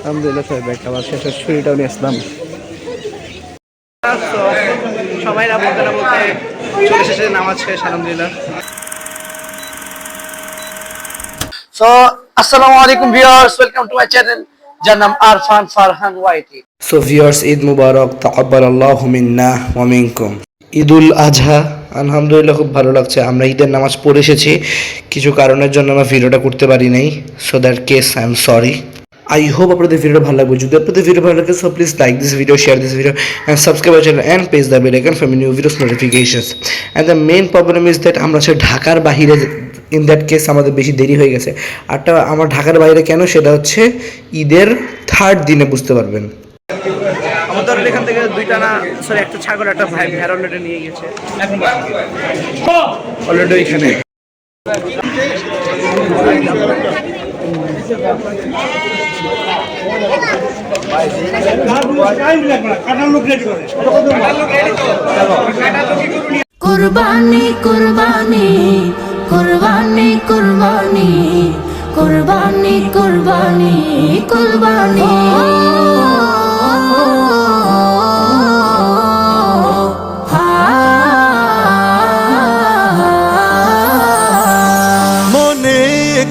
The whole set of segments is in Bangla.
আলহামদুলিল্লাহ সবাই ব্যাক আবার শেষের ছুরিটাও নিয়ে আসলাম। সবাই না বলতে চলে এসেছে নামাজ শেষ আলহামদুলিল্লাহ। সো আসসালামু আলাইকুম viewers, welcome to my channel যার নাম আরফান ফারহান ওয়াইটি। সো ভিউয়ার্স, ঈদ মুবারক, তাকাব্বালাল্লাহু মিন্না ওয়া মিনকুম। ঈদুল আজহা আলহামদুলিল্লাহ খুব ভালো লাগছে। আমরা ঈদের নামাজ পড়ে এসেছি, কিছু কারণের জন্য আমরা ভিডিওটা করতে পারি নাই, so that case I am sorry. I hope আপনাদের ভিডিওটা ভালো লাগবে। যদি আপনাদের ভিডিও ভালো লাগে, so please like this video, share this video and subscribe our channel and press the bell icon for new videos notifications. And the main problem is that আমরা হচ্ছে ঢাকার বাইরে, ইন দ্যাট কেস আমাদের বেশি দেরি হয়ে গেছে। আরটা আমার ঢাকার বাইরে কেন, সেটা হচ্ছে ঈদের থার্ড দিনে বুঝতে পারবেন। আমাদের এখান থেকে দুইটা না সরি একটা ছাগল একটা ভেড়া অলরেডি নিয়ে গেছে, অলরেডি এখানে। কুরবানি কুরবানি কুরবানি কুরবানি কুরবানি কুরবানি কুরবানি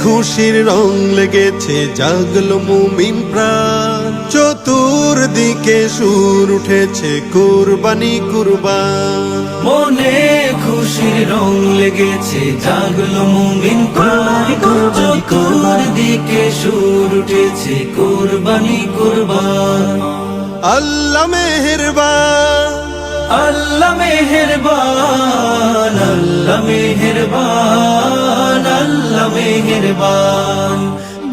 খুশির রং লেগেছে, জাগলো মুমিন প্রাণ, চতুর্দিকে সুর উঠেছে কুরবানি কুরবান। মনে খুশির রং লেগেছে, জাগলো মুমিন প্রাণ, চতুর্দিকে সুর উঠেছে কুরবানি কুরবান। আল্লাহ মেহেরবান, আল্লাহ মেহেরবান, আল্লাহ মেহেরবান, আল্লাহ মেহেরবান।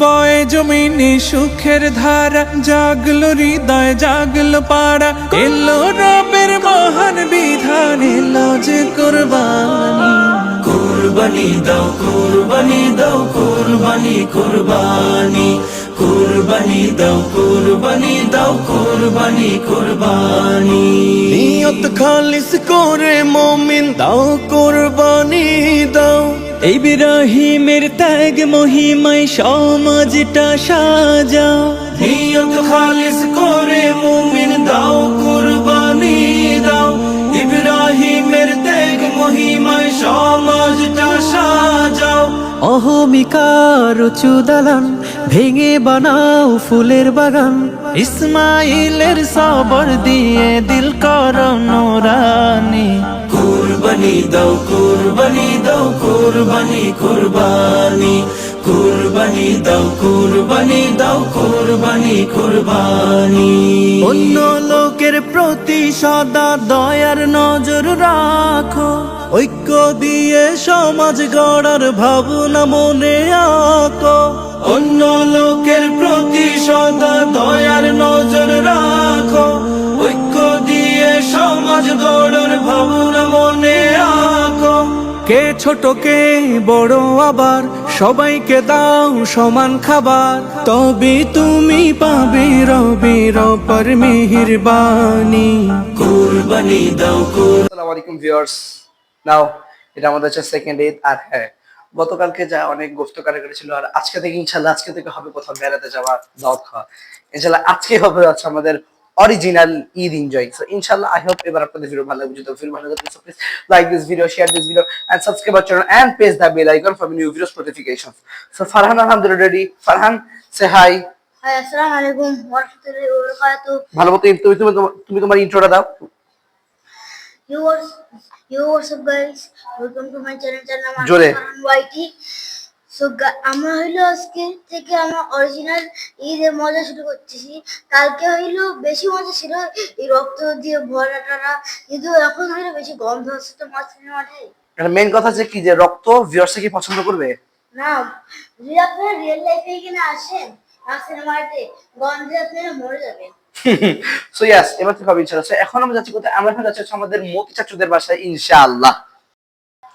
বয়ে জমিনে সুখের ধারা, জাগলো হৃদয় জাগলো পাড়া, এলো রবের মহান বিধান, এলো যে কুরবানি। কুরবানি দাও কুরবানি দাও কুরবানি কুরবানি, কুরবানি দাও কুরবানি দাও কুরবানি কুরবানি। নিয়ত খালিস করে মুমিন দাও কুরবানি দাও। এই বিরাহিমের ত্যাগ মহিমায় সমাজটা সাজাও। নিয়ত খালিস করে মুমিন দাও কুরবানি দাও। ইব্রাহিমের ত্যাগ মহিমায় সমাজটা সাজাও। অহমিকার উঁচু দালান ভেঙে বানাও ফুলের বাগান, ইসমাইলের সবর দিয়ে দিল করো নোরানি। কুরবানি দাও কুরবানি দাও কুরবানি কুরবানি, কুরবানি দাও কুরবানি দাও কুরবানি কুরবানি। অন্য লোকের প্রতি সদা দয়ার নজর রাখো, ঐক্য দিয়ে সমাজ গড়ার ভাবনা মনে আঁকো। অন্য লোকের প্রতি সদা দয়ার নজর রাখো, ঐক্য দিয়ে সমাজ গড়ার ভাবনা মনে আঁকো। কে ছোট কে বড় আবার সবাইকে দাও সমান খাবার, তবে তুমি পাবে রবির পর মেহেরবানি। কুরবানি দাও আসসালামু আলাইকুম ভিউয়ার্স। নাও এটা আমাদের হচ্ছে সেকেন্ড ঈদ। আর হ্যাঁ, গতকালকে যা অনেক গোস্ত কাটাকাটি ছিল, আর আজকে থেকে ইনশাল্লাহ আজকে থেকে হবে কোথাও বেড়াতে যাওয়া, দাওয়াত খাওয়া। ইনশাল্লাহ আজকে হবে হচ্ছে আমাদের অরিজিনাল ঈদ এনজয়। সো ইনশাল্লাহ আই হোপ এবার আপনাদের ভিডিও ভালো লাগবে। যদি ভিডিও ভালো লাগে, so please like this video, share this video and subscribe our channel and press the bell icon for new videos notifications. So Farhan আলহামদুলিল্লাহ ready. Farhan say hi. Hi, আসসালামু আলাইকুম ওয়া রাহমাতুল্লাহি ওয়া বারাকাতুহু। ভালো মতো তুমি তোমার ইন্ট্রোটা দাও। What's up guys, welcome to my channel জোরে। YT. So আমরা হইলো আজকে থেকে আমরা অরিজিনাল ঈদের মজা শুরু করতেছি। কালকে হইলো বেশি মজা ছিল, এই রক্ত দিয়ে ভরাটা, কিন্তু এখন হইলো বেশি গন্ধ হচ্ছে তো মাঝখানে মাঠে। এটা মেইন কথা হচ্ছে কি, যে রক্ত ভিউয়ার্স কি পছন্দ করবে না, যদি আপনারা রিয়েল লাইফে এখানে আসেন মাঝখানে মাঠে, গন্ধে আপনারা মরে যাবেন। সো ইয়েস, এবার থেকে হবে ইনশাআল্লাহ। সো এখন আমরা যাচ্ছি কোথায়? আমরা এখন যাচ্ছি আমাদের মতি চাচুদের বাসায় ইনশাআল্লাহ।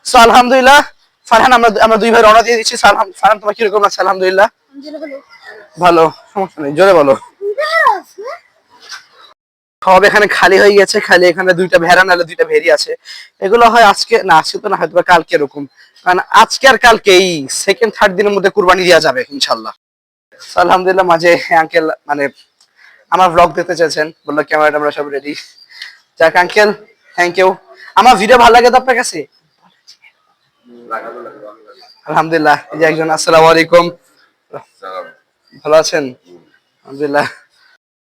সো আলহামদুলিল্লাহ ফারহান, আমরা দুই ভাই রওনা দিয়ে দিচ্ছি। ফারহান তোমার কিরকম লাগছে? আলহামদুলিল্লাহ ভালো, সমস্যা নেই, জোরে বলো। সব এখানে খালি হয়ে গেছে, খালি এখানে দুইটা ভেড়া নালে দুইটা ভেড়ি আছে। এগুলো হয় আজকে না, আজকে তো না, হয়তো কালকে এরকম, কারণ আজকে আর কালকে এই সেকেন্ড থার্ড দিনের মধ্যে কুরবানি দেওয়া যাবে ইনশাআল্লাহ। So, আলহামদুলিল্লাহ মাঝে আঙ্কেল মানে আমার ব্লগ দেখতে চাইছেন, বললো ক্যামেরাটা আমরা সব রেডি। যাক আঙ্কেল, থ্যাংক ইউ। আমার ভিডিও ভালো লাগে তো আপনার কাছে? আলহামদুলিল্লাহ। এই যে একজন, আসসালামু আলাইকুম, ভালো আছেন? আলহামদুলিল্লাহ।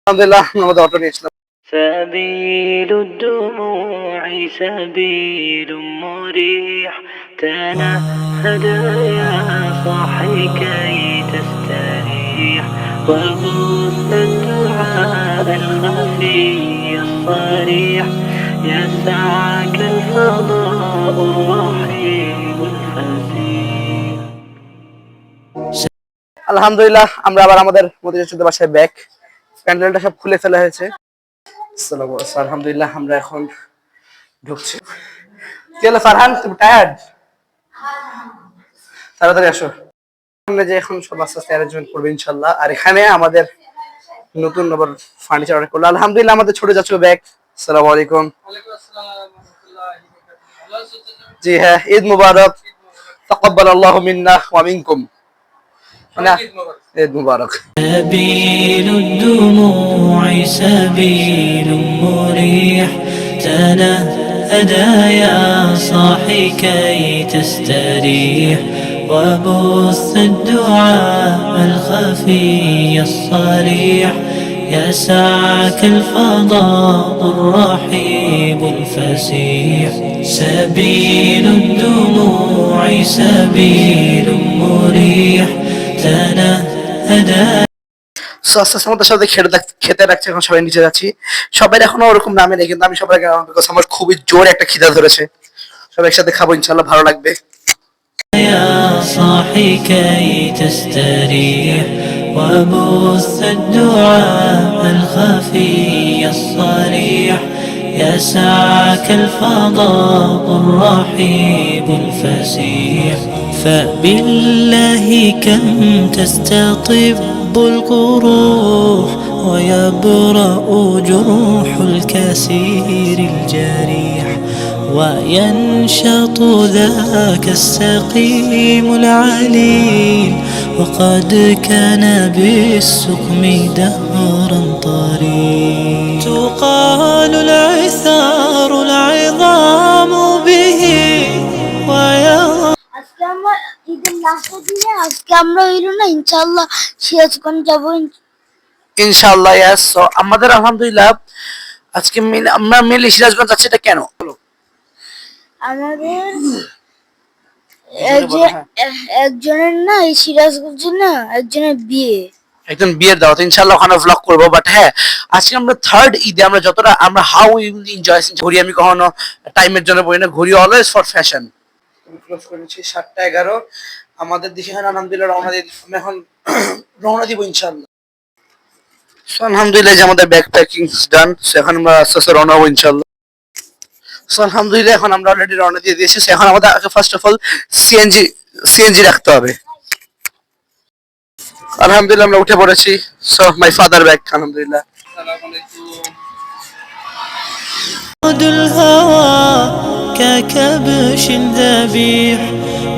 আলহামদুলিল্লাহ আমাদের অটো নিয়েছিলাম। سبيل الدموع سبيل مريح تنهد يا صاحي كي تستريح وبث الدعاء الخفي الصريح يسعك الفضاء الرحيم الفسيح আলহামদুলিল্লাহ আমরা আবার আমাদের মতিঝিল বাসায় ব্যাক। প্যান্ডেলটা সব খুলে ফেলা হয়েছে। আলহামদুলিল্লাহ আমরা এখন ঢুকছি। কি হলো ফারহান, তুমি টায়ার্ড? তাড়াতাড়ি আসো। আমরা যে এখন সব আস্তে আস্তে অ্যারেঞ্জমেন্ট করবো ইনশাল্লাহ। আর এখানে আমাদের নতুন আবার ফার্নিচার অর্ডার করলো। আলহামদুলিল্লাহ আমাদের ছোট যাচ্ছ ব্যাগ। আসসালামু আলাইকুম। জি হ্যাঁ, ঈদ মুবারক। তাকাব্বালাল্লাহু মিন্না ওয়া মিনকুম। ঈদ মুবারক। سبيل الدموع سبيل مريح تنهدى يا صاحي كي تستريح وبث الدعاء الخفي الصريح يسعك الفضاء الرحيب الفسيح سبيل الدموع سبيل مريح تنهدى আস্তে আস্তে আমাদের সাথে খেতে রাখছে। এখন সবাই নিচে যাচ্ছি। সবাই এখনো ওরকম নামে নেই, কিন্তু আমি সবাই আমার খুবই জোরে একটা খিদা ধরেছে। সবাই একসাথে খাবো ইনশাল্লাহ, ভালো লাগবে। يا صاحي كي تستريح وبث الدعاء الخفي الصريح يسعك الفضاء الرحيب الفسيح فبالله كم تستطب القروح ويبرأ جروح الكسير الجريح وينشط ذاك السقيم العليل وقد كان بالسقم دهرا طريق تقال العثار العظام به আজকে আমরা ঈদের লাস্টের দিনে আজকে আমরা হইলো না ইনশাআল্লাহ সিরাজগঞ্জ যাবো। ইনশাআল্লাহ ইয়াস। সো আমাদের আলহামদুলিল্লাহ আজকে আমরা মেনলি সিরাজগঞ্জ যাচ্ছি। এটা কেন? আমাদের একজনের না এই সিরাজগঞ্জে না একজনের বিয়ে, একজন বিয়ের দাওয়াত। ইনশাআল্লাহ ওখানে ভ্লগ করবো। বাট হ্যাঁ, আজকে আমরা থার্ড ঈদে আমরা যতটা আমরা হাউ উইল এনজয় ঘুরি। আমি কখনো টাইমের জন্য বলি না, ঘুরি অলওয়েজ ফর ফ্যাশন। ক্লোজ করেছি 7:11। আমাদের দিকে এখন আলহামদুলিল্লাহ রওনা দিয়ে আমি এখন রওনা দিব ইনশাআল্লাহ। সো আলহামদুলিল্লাহ যে আমাদের ব্যাগ প্যাকিং ডান। সো এখন আমরা আস্তে আস্তে রওনা হবো ইনশাআল্লাহ। সো আলহামদুলিল্লাহ এখন আমরা অলরেডি রওনা দিয়ে দিয়েছি। এখন আমাদের ফার্স্ট অফ অল সিএনজি রাখতে হবে। আলহামদুলিল্লাহ আমরা উঠে পড়েছি। সো মাই ফাদার ব্যাগ আলহামদুলিল্লাহ। الهوى ككبش ذبيح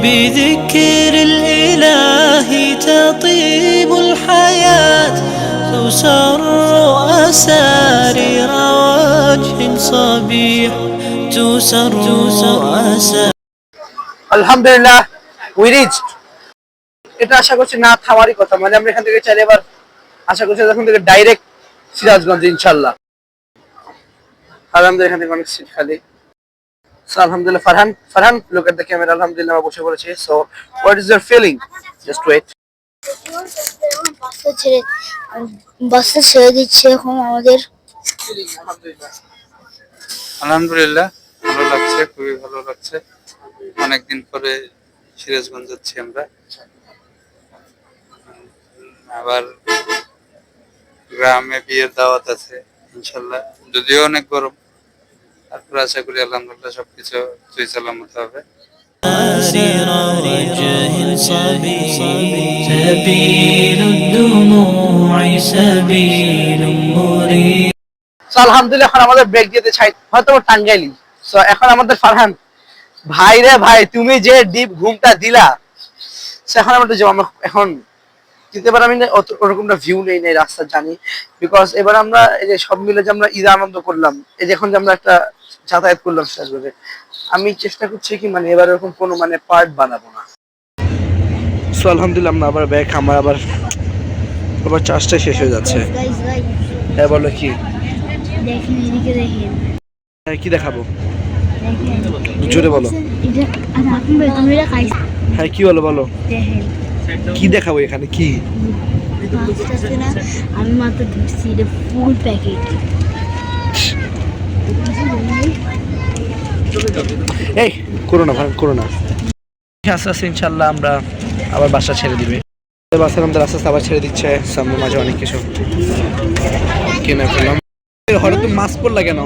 بذكر الإله تطيب الحياة تسر أسارير وجه صبيح تسر أسارير আলহামদুলিল্লাহ উই রিচড। এটা আশা করছি না থামারই কথা, মানে আমরা এখান থেকে চাইলে এবার আশা করছি এখন থেকে ডাইরেক্ট সিরাজগঞ্জ ইনশাআল্লাহ। আলহামদুলিল্লাহ এখান থেকে অনেক সিট খালি। সো আলহামদুলিল্লাহ Farhan look at the camera. আলহামদুলিল্লাহ আমরা বসে পড়েছি। So what is your feeling? Just wait. বাসটা ছেড়ে দিচ্ছে এখন আমাদের। আলহামদুলিল্লাহ ভালো লাগছে, খুবই ভালো লাগছে। অনেকদিন পরে সিরাজগঞ্জ যাচ্ছি আমরা। আবার গ্রামে বিয়ের দাওয়াত আছে ইনশাল্লাহ, যদিও অনেক গরম, তারপর আশা করি আলহামদুলিল্লাহ সবকিছু সুই সালামত হবে। سبيل الدموع سبيل مريح আলহামদুলিল্লাহ এখন আমাদের ব্রেক দিতে চাই হয়তো টাঙ্গাইলি। সো এখন আমাদের ফারহান ভাই রে ভাই, তুমি যে ডিপ ঘুমটা দিলা, এখন আমরা এখন কিন্তু এবার আমি না ওরকমটা ভিউ নেই নাই রাস্তা জানি, বিকজ এবার আমরা এই যে সব মিলে যে আমরা ঈদ আনন্দ করলাম, এই যে এখন যে আমরা একটা যাতায়াত করলাম শেষভাবে, আমি চেষ্টা করছি কি মানে এবার এরকম কোনো মানে পার্ট বানাবো না। সো আলহামদুলিল্লাহ আমরা আবার ব্যাক, আমার আবার চার্জটা শেষ হয়ে যাচ্ছে। গাইস গাইস হ্যাঁ বলো কি দেখেন, এদিকে দেখেন, হ্যাঁ, কি দেখাবো দেখেন জোরে বলো। এটা আর আপনি তুমি এটা খাইছ, হ্যাঁ কি বলো বলো, দেখেন কি দেখাবো এখানে কি? পাঁচটা আছে না, আমি মাত্র ধরছি, এটা ফুল প্যাকেট। এই করো না ভাই, করো না। আস্তে আস্তে ইনশাল্লাহ আমরা আবার বাসা ছেড়ে দিবে, বাসার আমাদের আস্তে আস্তে আবার ছেড়ে দিচ্ছে। সামনে মাঝে অনেক কিছু কিনে ফেললাম। হঠাৎ তুমি মাস্ক পরলা কেন?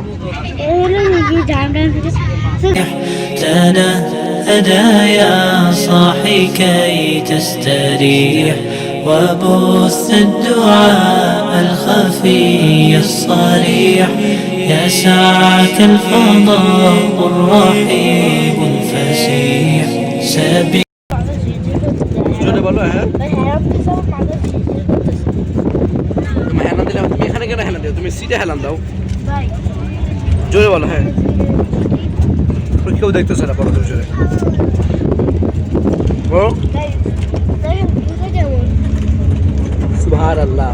تنهدى يا صاحي كي تستريح وبث الدعاء الخفي الصريح يسعك الفضاء الرحيب الفسيح سبيل জোরে বলো। হ্যাঁ তুমি হেলান দিলে, তুমি এখানে কেন হেলান দিও? তুমি সিটে হেলান দাও। জোরে বলো। হ্যাঁ কেউ দেখতেছে না, বলো তুমি জোরে। ও সুবহানাল্লাহ।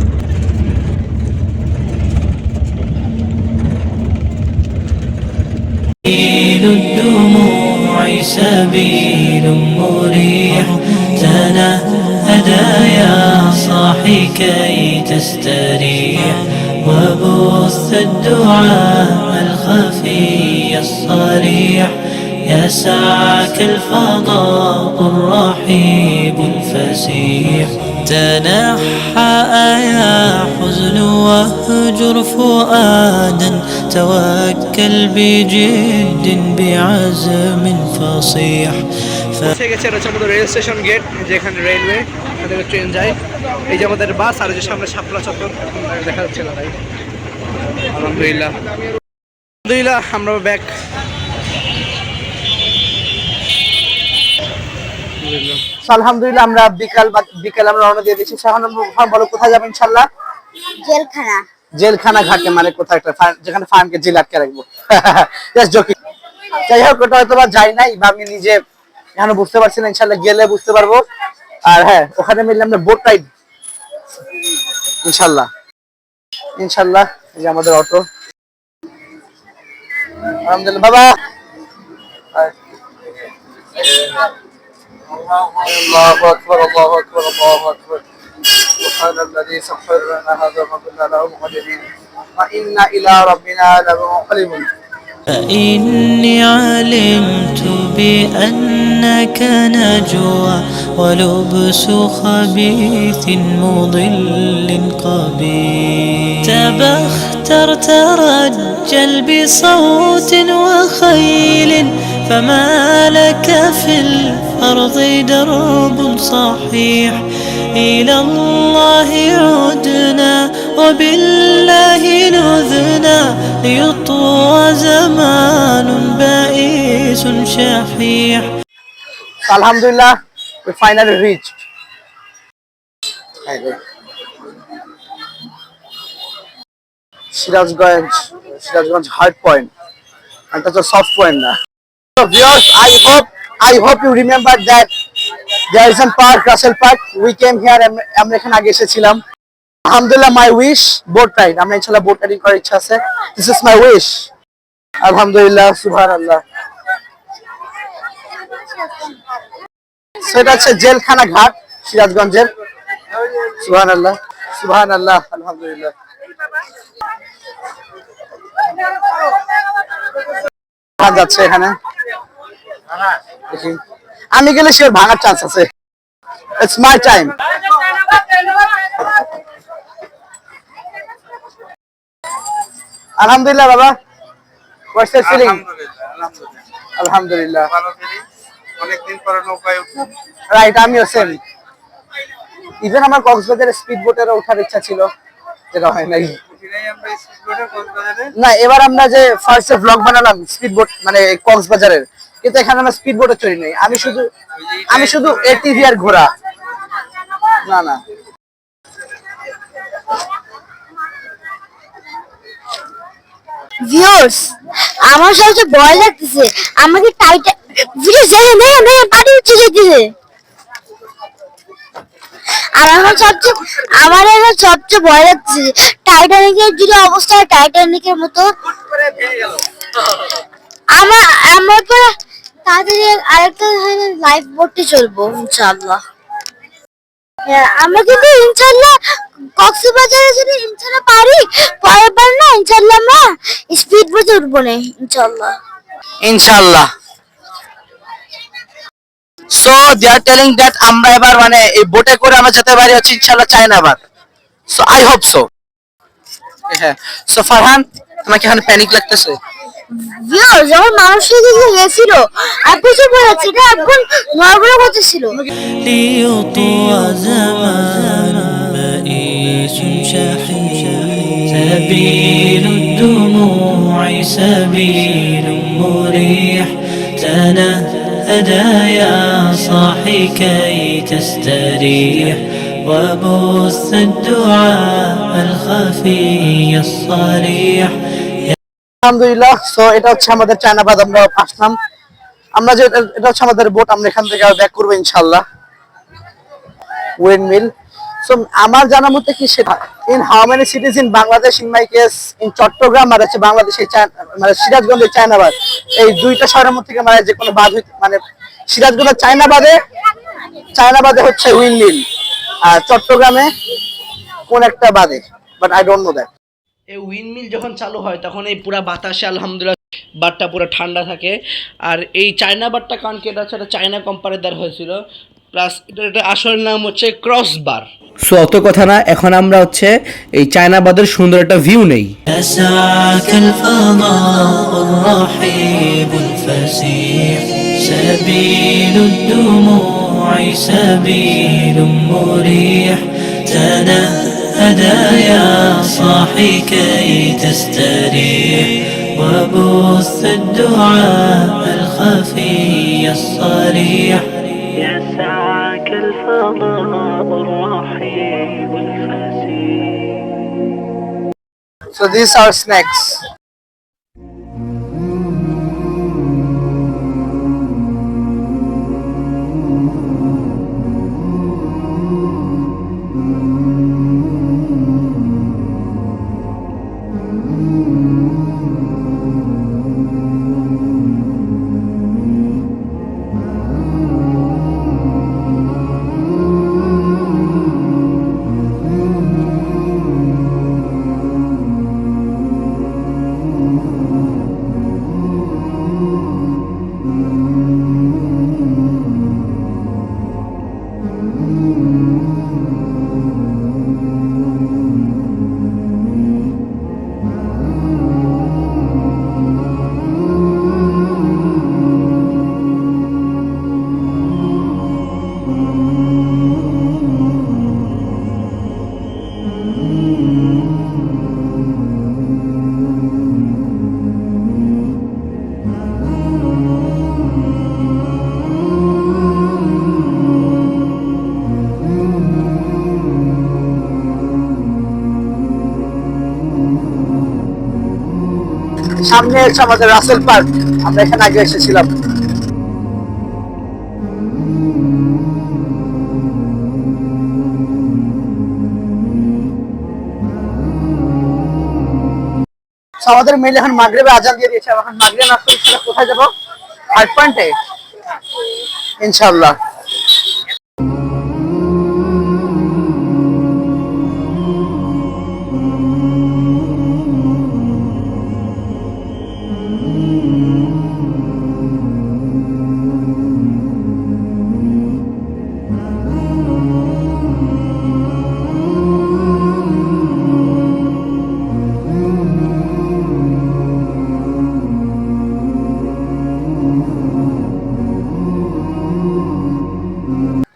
الدموع سبيل مريح تنهدى يا صاحي كي تستريح وبث الدعاء الخفي الصريح يسعك الفضاء الرحيب الفسيح تنحى يا حزن واهجر فؤادا توكل بجد بعزم فصيح পৌঁছে গেছে, এটা হচ্ছে আমাদের রেল স্টেশন গেট, যেখানে রেলওয়ে আমাদের ট্রেন যায়। এই যে আমাদের বাস, আর এই যে সামনে শাপলা চত্বর দেখা যাচ্ছে না তাই। আলহামদুলিল্লাহ আলহামদুলিল্লাহ আমরা ব্যাক। আলহামদুলিল্লাহ আমরা বিকাল আমরা রওনা দিয়ে দিচ্ছি। এখন বলো কোথায় যাবো? ইনশাল্লাহ জেলখানা। জেলখানা ঘাটে মানে কোথায় একটা যেখানে ফার্মকে জেল আটকে রাখবো। যাই হোক, ওটা হয়তো বা যাই নাই বা আমি নিজে এখনো বুঝতে পারছি না, ইনশাল্লাহ গেলে বুঝতে পারবো। আর হ্যাঁ, ওখানে মিললে আমরা বোট রাইড ইনশাল্লাহ। ইনশাল্লাহ এই যে আমাদের অটো। আলহামদুলিল্লাহ বাবা। আল্লাহু আকবার, আল্লাহু আকবার, আল্লাহু আকবার। সুবহানাল্লাযী সাখখারা লানা হাযা ওয়া মা কুন্না লাহু মুকরিনিন ওয়া ইন্না ইলা রাব্বিনা লামুনকালিবুন। فإني علمت بأنك نجوى ولبس خبيث مضل قبيح تبختر ترجل بصوت وخيل فما لك في الأرض درب صحيح إلى الله عدنا وبالله نذنا ليطوى زمان بائس شحيح. Alhamdulillah, we finally reached. Sirazganj hard point, and that's a soft point now. So viewers, I hope you remember that there is a park, Russell Park. We came here and আমরা এখানে আগে এসেছিলাম। Alhamdulillah, my wish boat ride. আমরা ইনশাআল্লাহ boat riding করার ইচ্ছা আছে। This is my wish. Alhamdulillah, subhanallah. সেটা হচ্ছে জেলখানা ঘাট সিরাজগঞ্জের। সুবহানাল্লাহ, সুবহানাল্লাহ, আলহামদুলিল্লাহ। যাচ্ছে এখানে দেখি, আমি গেলে শিওর ভাঙার চান্স আছে। It's my time. আলহামদুলিল্লাহ বাবা, হোয়াটস ইউর ফিলিং? আলহামদুলিল্লাহ, অনেকদিন পরে নৌকায় উঠলাম। রাইট, আমিও সেম। ইভেন আমার কক্সবাজারের স্পিড বোটের ওঠার ইচ্ছা ছিল, যেটা হয় নাই। না, এবার আমরা যে ফার্স্টে ব্লগ বানালাম স্পিড বোট মানে কক্সবাজারের, কিন্তু এখানে আমরা স্পিড বোটে চড়ি নাই। আমি শুধু এটিভি আর ঘোড়া। না না ভিউয়ার্স, আমার সবচেয়ে ভয় লাগতেছে, আমাকে টাইটান ভিডিও ছেড়ে নেই পানি উঠে যেতেছে। আর আমার এখন সবচেয়ে ভয় লাগছে টাইটানিকের যদি অবস্থা হয় টাইটানিকের মতো। আমার পরে তাড়াতাড়ি আরেকটা লাইফ বোটে চলবো ইনশাআল্লাহ। আমরা কিন্তু ইনশাআল্লাহ কক্সবাজারে যদি ইনশাআল্লাহ পারি, পরের বার না ইনশাআল্লাহ আমরা স্পিড বোটে উঠবো না ইনশাআল্লাহ। ইনশাআল্লাহ। So they are telling that আমরা এবার মানে এই বোটে করে আমরা যেতে পারি হচ্ছে ইনশাআল্লাহ চায়নাবাদ। So I hope so. হ্যাঁ। সো ফারহান, তোমাকে এখন প্যানিক লাগতেছে? ভিউয়ার্স, যখন মানুষের দিকে গেছিল আর কিছু বলেছি না, এখন নরবরে করতেছিল। ليطوى زمان بئيس شحيح سبيل الدموع سبيل مريح تنهدى يا صاحي كي تستريح وبث الدعاء الخفي الصريح. আলহামদুলিল্লাহ। সো এটা হচ্ছে আমাদের চায়নাবাদ, আমরা আসলাম। আমরা যে এটা হচ্ছে আমাদের বোট, আমরা এখান থেকে ব্যাক করবো ইনশাআল্লাহ উইন্ড মিল। সো আমার জানা মতে কি সেটা in how many cities in Bangladesh in my case in Chittagong আর হচ্ছে বাংলাদেশে মানে সিরাজগঞ্জের চায়নাবাদ, এই দুইটা শহরের মধ্যে থেকে মানে যে কোনো বাদ মানে সিরাজগঞ্জের চায়নাবাদে হচ্ছে উইন্ড মিল, আর চট্টগ্রামে কোন একটা বাদে, but I don't know that. এই উইন্ডমিল যখন চালু হয় তখন এই পুরা বাতাসে আলহামদুলিল্লাহ বারটা পুরো ঠান্ডা থাকে। আর এই চায়না বারটা কারণ কি এটা হচ্ছে চায়না কোম্পানির দ্বারা হয়েছিল, প্লাস এটা আসল নাম হচ্ছে ক্রস বার। সো অত কথা না, এখন আমরা হচ্ছে এই চায়নাবাদের সুন্দর একটা ভিউ নেই। يسعك الفضاء الرحيب الفسيح سبيل الدموع سبيل مريح تنهدى يا صاحي كي تستريح وبث الدعاء الخفي الصريح. يسعك الفضاء الرحيب الفسيح. So these are snacks. সামনে হচ্ছে আমাদের রাসেল পার্ক, আমরা এখানে আগে এসেছিলাম। আমাদের মেল এখন মাগরিবে আজান দিয়ে দিয়েছে, এখন মাগরিবে নাস্তা করতে কোথায় যাবো? হার্ট পয়েন্টে ইনশাআল্লাহ।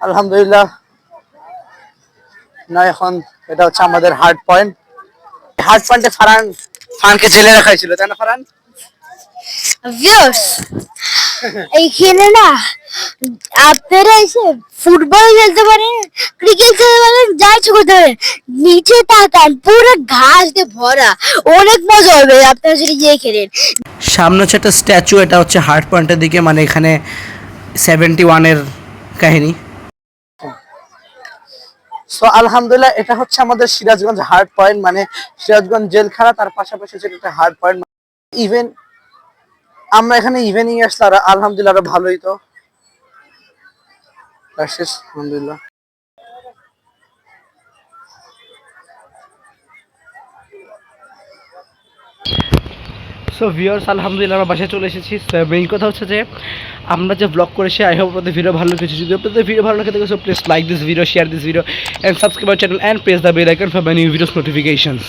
আলহামদুলিল্লাহ না, এখন এটা হচ্ছে আমাদের হার্ট পয়েন্ট। হার্ট পয়েন্টে ফারহানকে জেলে রাখা হয়েছিল, তাই না ফারহান? ভিউয়ার্স, এইখানে না আপনারা এসে ফুটবল খেলতে পারেন, ক্রিকেট খেলতে পারেন, যা ইচ্ছে করতে পারেন। নিচে তাকান, পুরো ঘাস দিয়ে ভরা, অনেক মজা হবে আপনারা যদি গিয়ে খেলেন। সামনে হচ্ছে একটা স্ট্যাচু, এটা হচ্ছে হার্ট পয়েন্টের দিকে, মানে এখানে 71-এর কাহিনী। সো আলহামদুলিল্লাহ, এটা হচ্ছে আমাদের সিরাজগঞ্জ হার্ট পয়েন্ট, মানে সিরাজগঞ্জ জেলখানা, তার পাশাপাশি হচ্ছে একটা হার্ট পয়েন্ট। ইভেন আমরা এখানে ইভেনিং আসলে আলহামদুলিল্লাহ আরো ভালোই। তো আলহামদুলিল্লাহ। সো ভিউয়ার্স, আলহামদুলিল্লাহ আমরা বাসায় চলে এসেছি। মেইন কথা হচ্ছে যে আমরা যে ব্লগ করেছি, আই হোপ আপনাদের ভিডিও ভালো লেগেছে। যদি আপনাদের ভিডিও ভালো লাগে so please like this video, share this video and subscribe our channel and press the bell icon for my new videos notifications.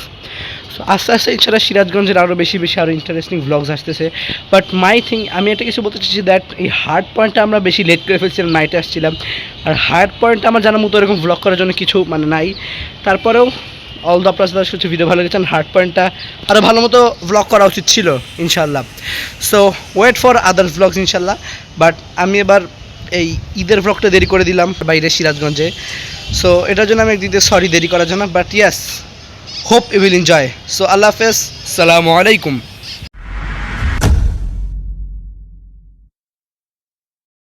So আস্তে আস্তে ইনশাআল্লাহ সিরাজগঞ্জের আরও বেশি আরও ইন্টারেস্টিং ব্লগস আসতেছে। বাট মাই থিং, আমি একটা কিছু বলতে চাইছি দ্যাট এই হার্ট পয়েন্টটা আমরা বেশি লেট করে ফেলছিলাম, নাইটে আসছিলাম। আর হার্ট পয়েন্টটা আমার জানার মতো এরকম ব্লগ করার জন্য কিছু মানে নাই। তারপরেও অল দ্য প্লাস হচ্ছে ভিডিও ভালো লেগেছে। হার্ট পয়েন্টটা আরও ভালো মতো ব্লগ করা উচিত ছিল ইনশাল্লাহ। So wait for others blogs ইনশাল্লাহ। বাট আমি এবার এই ঈদের ব্লগটা দেরি করে দিলাম বাইরে সিরাজগঞ্জে। সো এটার জন্য আমি একদিক দিয়ে সরি দেরি করার জন্য। But yes, hope you will enjoy. So আল্লাহ হাফেজ, সালামু আলাইকুম।